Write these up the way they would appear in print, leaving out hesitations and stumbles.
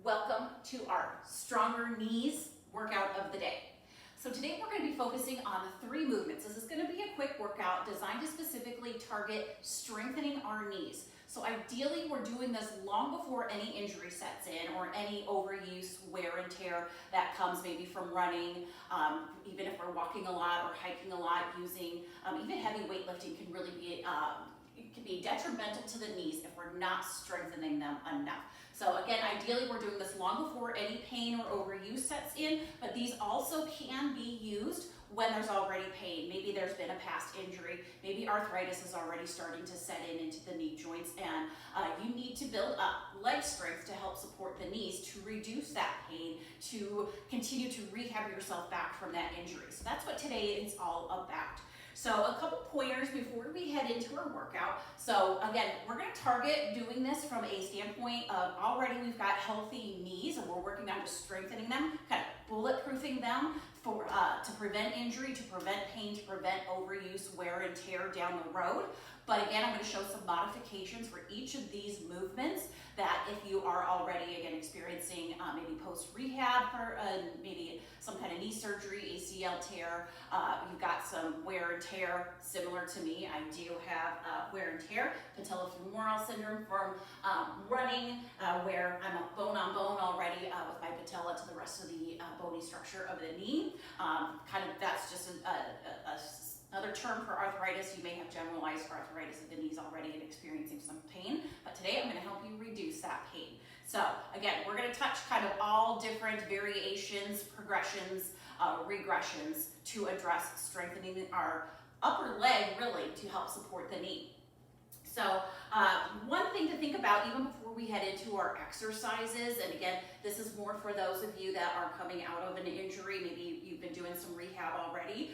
Welcome to our Stronger Knees workout of the day. So today we're going to be focusing on 3 movements. This is going to be a quick workout designed to specifically target strengthening our knees. So ideally we're doing this long before any injury sets in or any overuse, wear and tear that comes maybe from running, even if we're walking a lot or hiking a lot, using even heavy weightlifting can really be it can be detrimental to the knees if we're not strengthening them enough. So again, ideally we're doing this long before any pain or overuse sets in, but these also can be used when there's already pain. Maybe there's been a past injury, maybe arthritis is already starting to set in into the knee joints, and you need to build up leg strength to help support the knees to reduce that pain, to continue to rehab yourself back from that injury. So that's what today is all about. So a couple pointers before we head into our workout. So again, we're going to target doing this from a standpoint of already we've got healthy knees and we're working on just strengthening them, kind of bulletproofing them for to prevent injury, to prevent pain, to prevent overuse, wear and tear down the road. But again, I'm going to show some modifications for each of these movements that if you are already, again, experiencing maybe post-rehab for maybe some kind of knee surgery, ACL tear, you've got some wear and tear similar to me. I do have wear and tear, patellofemoral syndrome from running, where I'm a bone on bone already with my patella to the rest of the bony structure of the knee. That's just another term for arthritis. You may have generalized arthritis of the knees already and experiencing some pain, but today I'm going to help you reduce that pain. So again, we're going to touch kind of all different variations, progressions, regressions to address strengthening our upper leg really to help support the knee. So one thing to think about even before we head into our exercises, and again, this is more for those of you that are coming out of an injury, maybe you've been doing some rehab already,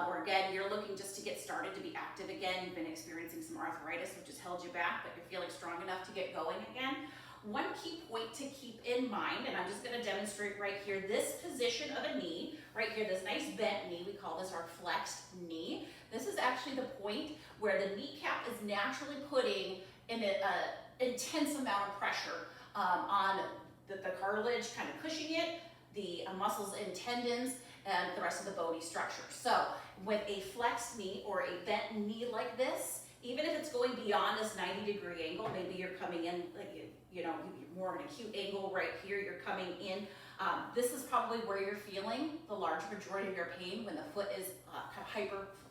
or again, you're looking just to get started to be active again, you've been experiencing some arthritis which has held you back, but you're feeling strong enough to get going again. One key point to keep in mind, and I'm just going to demonstrate right here, this position of a knee, right here, this nice bent knee, we call this our flexed knee. This is actually the point where the kneecap is naturally putting in an intense amount of pressure on the cartilage, kind of pushing it, the muscles and tendons, and the rest of the bony structure. So with a flexed knee or a bent knee like this, even if it's going beyond this 90-degree angle, maybe you're coming in, like, you're more of an acute angle right here, you're coming in. This is probably where you're feeling the large majority of your pain when the foot is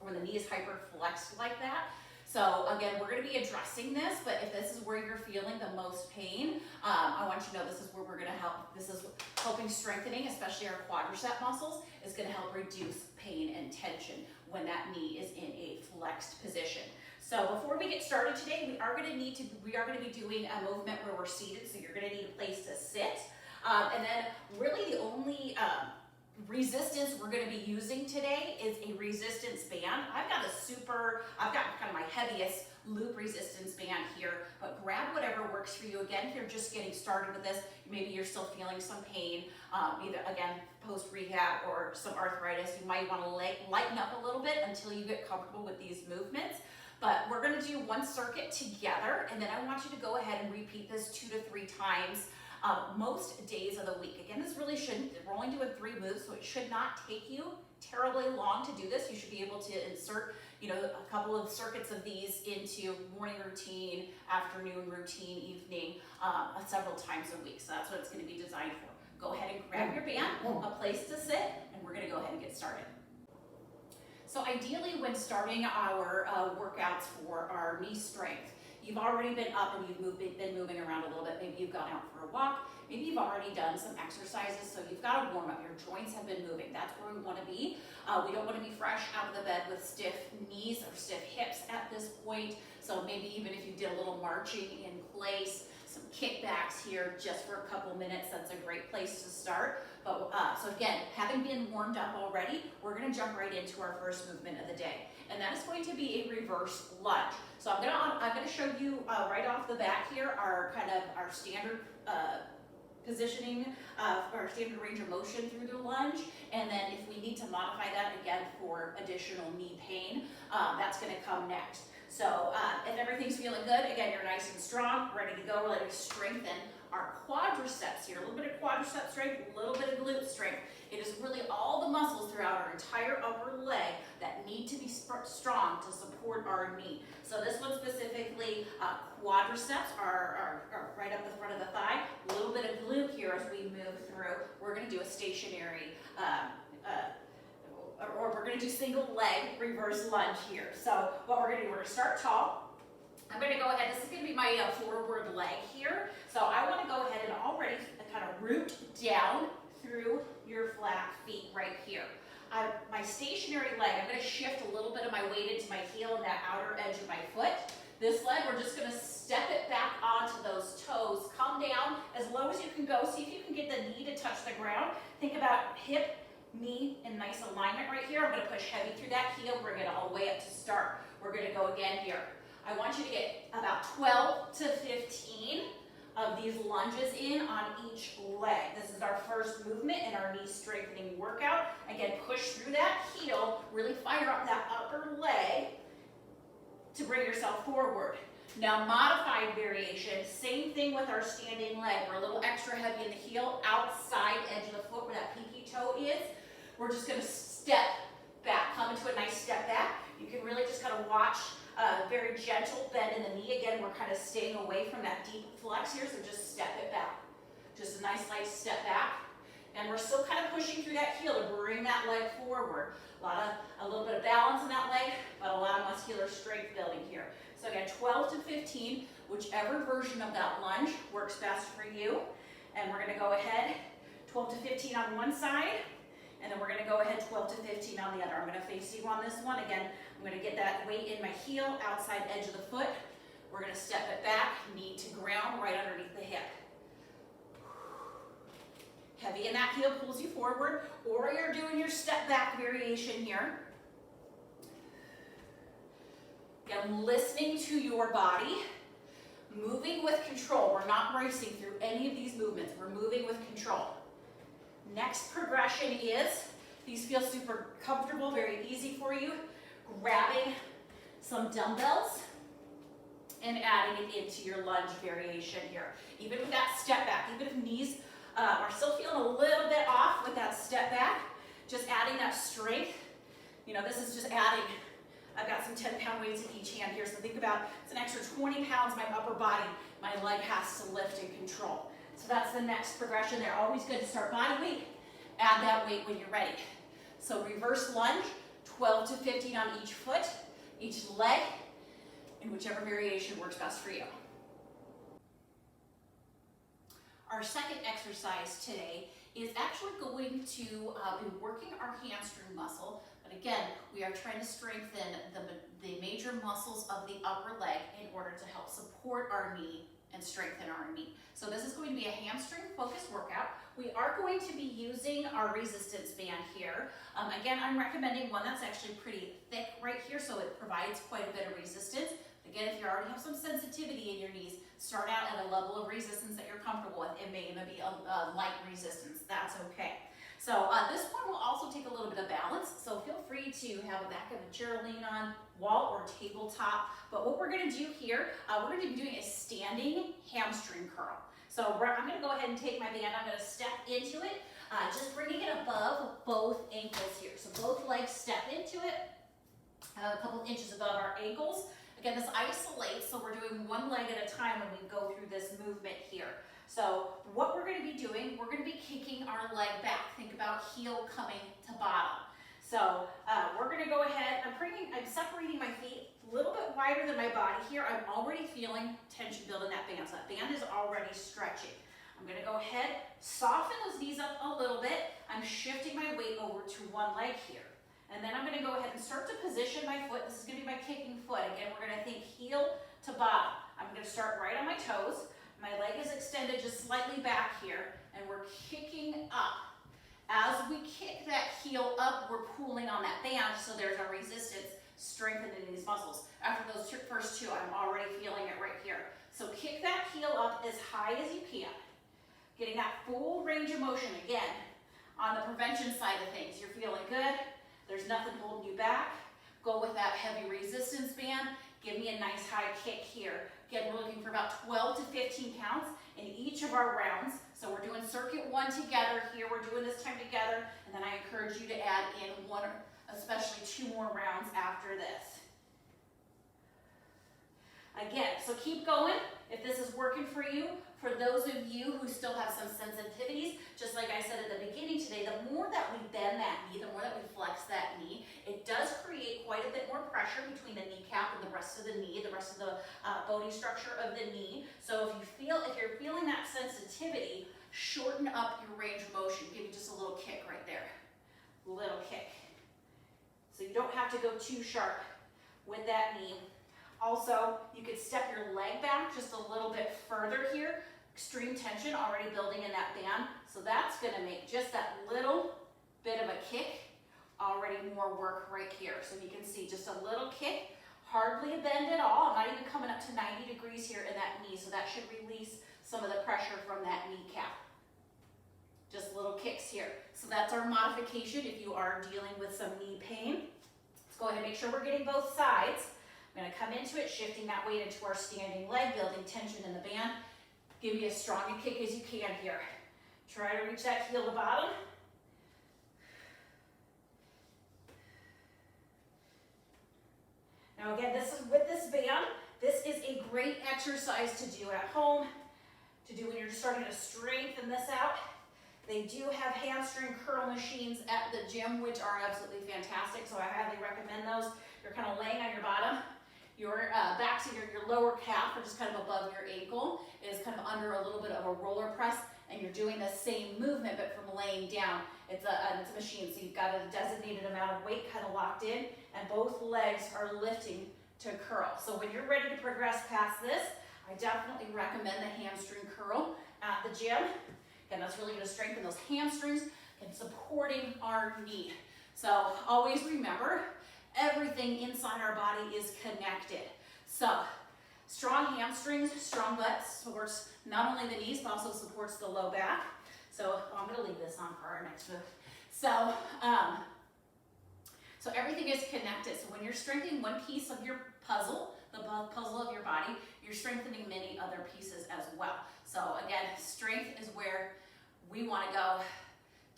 when the knee is hyper flexed like that. So again, we're going to be addressing this, but if this is where you're feeling the most pain, I want you to know this is where we're going to help. This is helping strengthening, especially our quadricep muscles, is going to help reduce pain and tension when that knee is in a flexed position. So before we get started today, we are going to be doing a movement where we're seated, so you're going to need a place to sit. And then really the only resistance we're going to be using today is a resistance band. I've got kind of my heaviest loop resistance band here, but grab whatever works for you. Again, if you're just getting started with this, maybe you're still feeling some pain, either again post-rehab or some arthritis, you might want to lighten up a little bit until you get comfortable with these movements. But we're going to do one circuit together, and then I want you to go ahead and repeat this 2 to 3 times most days of the week. Again, this really shouldn't, we're only doing 3 moves, so it should not take you terribly long to do this. You should be able to insert, a couple of circuits of these into morning routine, afternoon routine, evening, several times a week. So that's what it's going to be designed for. Go ahead and grab your band, a place to sit, and we're going to go ahead and get started. So ideally, when starting our workouts for our knee strength, you've already been up and you've been moving around a little bit. Maybe you've gone out for a walk. Maybe you've already done some exercises, so you've got to warm up. Your joints have been moving. That's where we want to be. We don't want to be fresh out of the bed with stiff knees or stiff hips at this point. So maybe even if you did a little marching in place, some kickbacks here just for a couple minutes, that's a great place to start. But so again, having been warmed up already, we're going to jump right into our first movement of the day, and that is going to be a reverse lunge. So I'm going to show you right off the bat here our standard positioning, our standard range of motion through the lunge, and then if we need to modify that again for additional knee pain, that's going to come next. So if everything's feeling good, again, you're nice and strong, ready to go, ready to strengthen our quadriceps. quadriceps here. A little bit of quadricep strength, a little bit of glute strength. It is really all the muscles throughout our entire upper leg that need to be strong to support our knee. So this one specifically, quadriceps are right up the front of the thigh. A little bit of glute here as we move through. We're going to do a stationary, or we're going to do single leg reverse lunge here. So what we're going to do, we're going to start tall. I'm going to go ahead, this is going to be my forward leg here. So I want to go ahead and already kind of root down through your flat feet right here. My stationary leg, I'm going to shift a little bit of my weight into my heel and that outer edge of my foot. This leg, we're just going to step it back onto those toes. Come down as low as you can go. See if you can get the knee to touch the ground. Think about hip, knee in nice alignment right here. I'm going to push heavy through that heel, bring it all the way up to start. We're going to go again here. I want you to get about 12 to 15 of these lunges in on each leg. This is our first movement in our knee strengthening workout. Again, push through that heel, really fire up that upper leg to bring yourself forward. Now, modified variation, same thing with our standing leg. We're a little extra heavy in the heel, outside edge of the foot where that pinky toe is. We're just going to step back, come into a nice step back. You can really just kind of watch a very gentle bend in the knee. Again, we're kind of staying away from that deep flex here, so just step it back. Just a nice light step back. And we're still kind of pushing through that heel to bring that leg forward. A little bit of balance in that leg, but a lot of muscular strength building here. So again, 12 to 15, whichever version of that lunge works best for you. And we're going to go ahead, 12 to 15 on one side, and then we're going to go ahead 12 to 15 on the other. I'm going to face you on this one. Again, I'm going to get that weight in my heel, outside edge of the foot. We're going to step it back, knee to ground, right underneath the hip. Heavy in that heel pulls you forward, or you're doing your step back variation here. Again, listening to your body, moving with control. We're not racing through any of these movements. We're moving with control. Next progression is, these feel super comfortable, very easy for you, grabbing some dumbbells and adding it into your lunge variation here. Even with that step back, even if knees are still feeling a little bit off with that step back, just adding that strength. You know, this is just adding, I've got some 10-pound weights in each hand here, so think about, it's an extra 20 pounds my upper body, my leg has to lift and control. So that's the next progression there. Always good to start body weight, add that weight when you're ready. So reverse lunge, 12 to 15 on each foot, each leg, in whichever variation works best for you. Our second exercise today is actually going to be working our hamstring muscle. But again, we are trying to strengthen the major muscles of the upper leg in order to help support our knee and strengthen our knee. So this is going to be a hamstring focused workout. We are going to be using our resistance band here. Again, I'm recommending one that's actually pretty thick right here, so it provides quite a bit of resistance. Again, if you already have some sensitivity in your knees, start out at a level of resistance that you're comfortable with. It may even be a light resistance, that's okay. So this one will also take a little bit of balance, so feel free to have a back of a chair lean on, wall or tabletop. But what we're going to do here, we're going to be doing a standing hamstring curl. So I'm going to go ahead and take my band, I'm going to step into it, just bringing it above both ankles here. So both legs step into it, a couple of inches above our ankles. Again, this isolates, so we're doing one leg at a time when we go through this movement here. So what we're going to be doing, we're going to be kicking our leg back. Think about heel coming to bottom. So we're going to go ahead, I'm separating my feet a little bit wider than my body here. I'm already feeling tension build in that band, so that band is already stretching. I'm going to go ahead, soften those knees up a little bit. I'm shifting my weight over to one leg here. And then I'm going to go ahead and start to position my foot. This is going to be my kicking foot. Again, we're going to think heel to bottom. I'm going to start right on my toes. My leg is extended just slightly back here, and we're kicking up. As we kick that heel up, we're pulling on that band, so there's our resistance strengthening these muscles. After those first two, I'm already feeling it right here. So kick that heel up as high as you can. Getting that full range of motion. Again, on the prevention side of things, you're feeling good. There's nothing holding you back. Go with that heavy resistance band. Give me a nice high kick here. Again, we're looking for about 12 to 15 counts in each of our rounds. So we're doing circuit 1 together here. We're doing this time together, and then I encourage you to add in 1 or especially 2 more rounds after this. Again, so keep going if this is working for you. For those of you who still have some sensitivities, just like I said at the beginning today, the more that we bend that knee, the more that we flex that knee, it does create quite a bit more pressure between the kneecap and the rest of the knee, the rest of the bony structure of the knee. So if you're feeling that sensitivity, shorten up your range of motion. Give me just a little kick right there. Little kick. So you don't have to go too sharp with that knee. Also, you could step your leg back just a little bit further here. Extreme tension already building in that band. So that's going to make just that little bit of a kick already more work right here. So you can see just a little kick, hardly a bend at all. I'm not even coming up to 90 degrees here in that knee. So that should release some of the pressure from that kneecap. Just little kicks here. So that's our modification if you are dealing with some knee pain. Let's go ahead and make sure we're getting both sides. I'm going to come into it, shifting that weight into our standing leg, building tension in the band. Give me as strong a kick as you can here. Try to reach that heel to bottom. Now again, this is with this band. This is a great exercise to do at home, to do when you're just starting to strengthen this out. They do have hamstring curl machines at the gym, which are absolutely fantastic, so I highly recommend those. You're kind of laying on your bottom. Your back to your lower calf, or just kind of above your ankle, is kind of under a little bit of a roller press, and you're doing the same movement, but from laying down. It's a machine, so you've got a designated amount of weight kind of locked in, and both legs are lifting to curl. So when you're ready to progress past this, I definitely recommend the hamstring curl at the gym. Again, that's really going to strengthen those hamstrings and supporting our knee. So always remember, everything inside our body is connected. So strong hamstrings, strong butt supports not only the knees, but also supports the low back. So I'm going to leave this on for our next move. So, so everything is connected. So when you're strengthening one piece of your puzzle, the puzzle of your body, you're strengthening many other pieces as well. So again, strength is where we want to go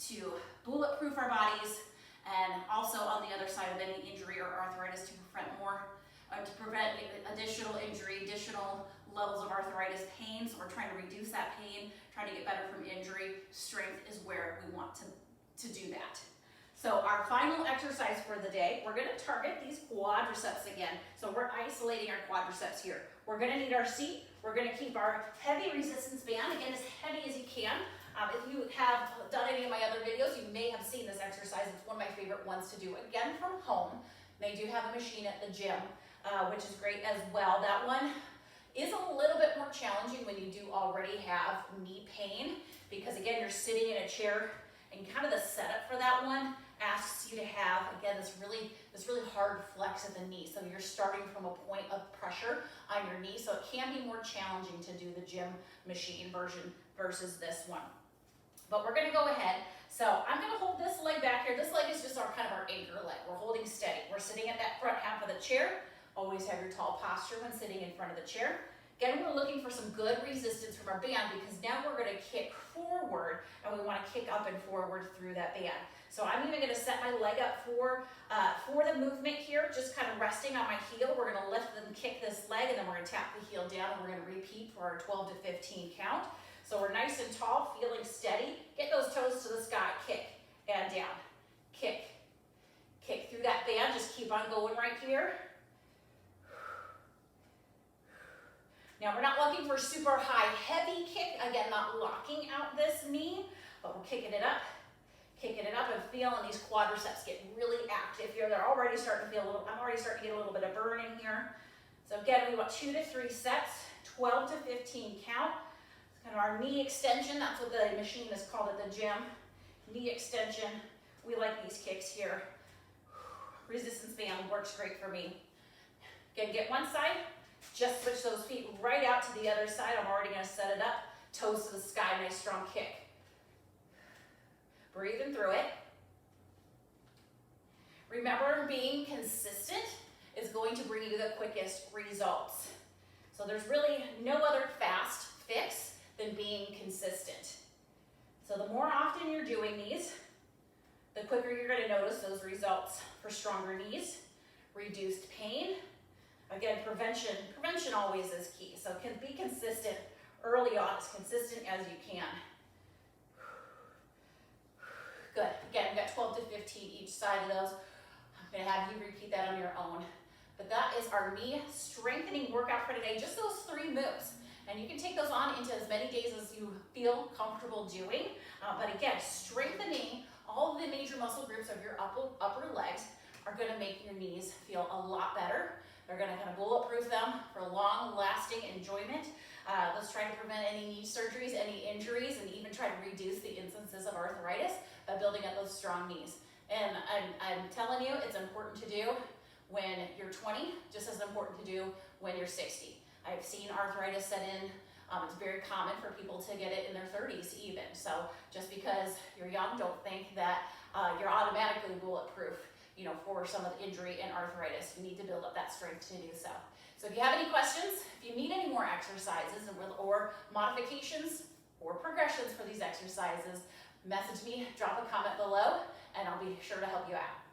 to bulletproof our bodies, and also on the other side of any injury or arthritis to prevent additional injury, additional levels of arthritis pain. So we're trying to reduce that pain, trying to get better from injury. Strength is where we want to do that. So our final exercise for the day, we're going to target these quadriceps again. So we're isolating our quadriceps here. We're going to need our seat. We're going to keep our heavy resistance band, again, as heavy as you can. If you have done any of my other videos, you may have seen this exercise. It's one of my favorite ones to do, again, from home. They do have a machine at the gym, which is great as well. That one is a little bit more challenging when you do already have knee pain, because again, you're sitting in a chair, and kind of the setup for that one asks you to have, again, this really hard flex of the knee. So you're starting from a point of pressure on your knee, so it can be more challenging to do the gym machine version versus this one. But we're going to go ahead. So I'm going to hold this leg back here. This leg is just our anchor leg. We're holding steady. We're sitting at that front half of the chair. Always have your tall posture when sitting in front of the chair. Again, we're looking for some good resistance from our band, because now we're going to kick forward, and we want to kick up and forward through that band. So I'm even going to set my leg up for the movement here, just kind of resting on my heel. We're going to lift and kick this leg, and then we're going to tap the heel down, and we're going to repeat for our 12 to 15 count. So we're nice and tall, feeling steady. Get those toes to the sky, kick and down, kick. Kick through that band, just keep on going right here. Now we're not looking for super high, heavy kick. Again, not locking out this knee, but we're kicking it up and feeling these quadriceps get really active here. They're already starting to feel I'm already starting to get a little bit of burning here. So again, we want 2 to 3 sets, 12 to 15 count. Kind of our knee extension, that's what the machine is called at the gym. Knee extension, we like these kicks here. Resistance band works great for me. Again, get one side, just switch those feet right out to the other side. I'm already going to set it up. Toes to the sky, nice strong kick. Breathing through it. Remember, being consistent is going to bring you the quickest results. So there's really no other fast fix than being consistent. So the more often you're doing these, the quicker you're going to notice those results for stronger knees, reduced pain. Again, prevention always is key. So be consistent early on, as consistent as you can. Good. Again, we've got 12 to 15 each side of those. I'm going to have you repeat that on your own. But that is our knee strengthening workout for today, just those 3 moves. And you can take those on into as many days as you feel comfortable doing. But again, strengthening all of the major muscle groups of your upper legs are going to make your knees feel a lot better. They're going to kind of bulletproof them for long-lasting enjoyment. Let's try to prevent any knee surgeries, any injuries, and even try to reduce the instances of arthritis by building up those strong knees. And I'm telling you, it's important to do when you're 20, just as important to do when you're 60. I've seen arthritis set in. It's very common for people to get it in their 30s even. So just because you're young, don't think that you're automatically bulletproof, for some of the injury and arthritis. You need to build up that strength to do so. So if you have any questions, if you need any more exercises or modifications or progressions for these exercises, message me, drop a comment below, and I'll be sure to help you out.